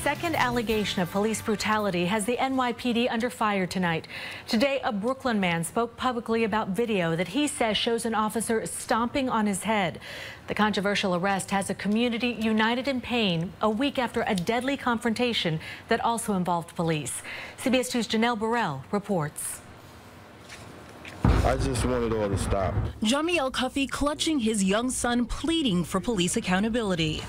second allegation of police brutality has the NYPD under fire tonight. Today, a Brooklyn man spoke publicly about video that he says shows an officer stomping on his head. The controversial arrest has a community united in pain a week after a deadly confrontation that also involved police. CBS 2's Janelle Burrell reports. I just want it all to stop. Jamiel Cuffee clutching his young son, pleading for police accountability.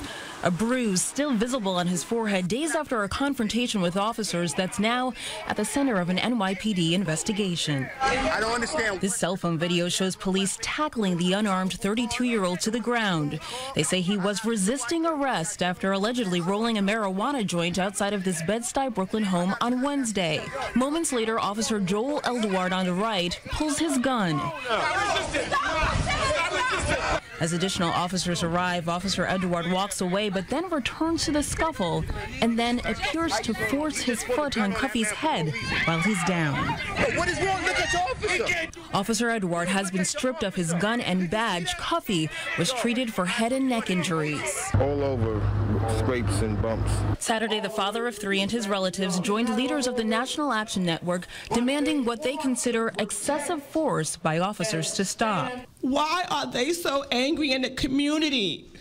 A bruise still visible on his forehead days after a confrontation with officers that's now at the center of an NYPD investigation. I don't understand. This cell phone video shows police tackling the unarmed 32-year-old to the ground. They say he was resisting arrest after allegedly rolling a marijuana joint outside of this Bed-Stuy, Brooklyn home on Wednesday. Moments later, Officer Joel Eldouard on the right pulls his gun. As additional officers arrive, Officer Eldouard walks away but then returns to the scuffle and then appears to force his foot on Cuffee's head while he's down. What is wrong? Look at your officer. Officer Eldouard has been stripped of his gun and badge. Cuffee was treated for head and neck injuries. All over, scrapes and bumps. Saturday, the father of three and his relatives joined leaders of the National Action Network demanding what they consider excessive force by officers to stop. Why are they so angry in the community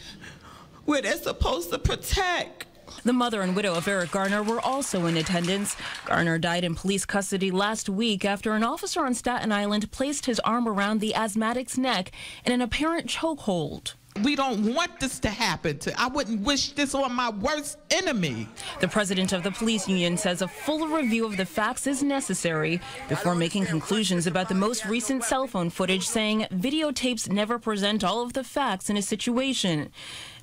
where they're supposed to protect? The mother and widow of Eric Garner were also in attendance. Garner died in police custody last week after an officer on Staten Island placed his arm around the asthmatic's neck in an apparent chokehold. We don't want this to happen. I wouldn't wish this on my worst enemy. The president of the police union says a full review of the facts is necessary before making conclusions about the most recent cell phone footage, saying videotapes never present all of the facts in a situation.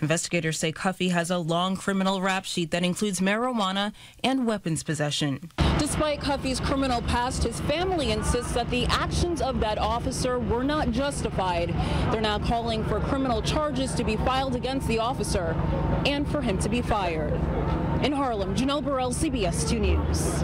Investigators say Cuffee has a long criminal rap sheet that includes marijuana and weapons possession. Despite Cuffee's criminal past, his family insists that the actions of that officer were not justified. They're now calling for criminal charges to be filed against the officer and for him to be fired. In Harlem, Janelle Burrell, CBS 2 News.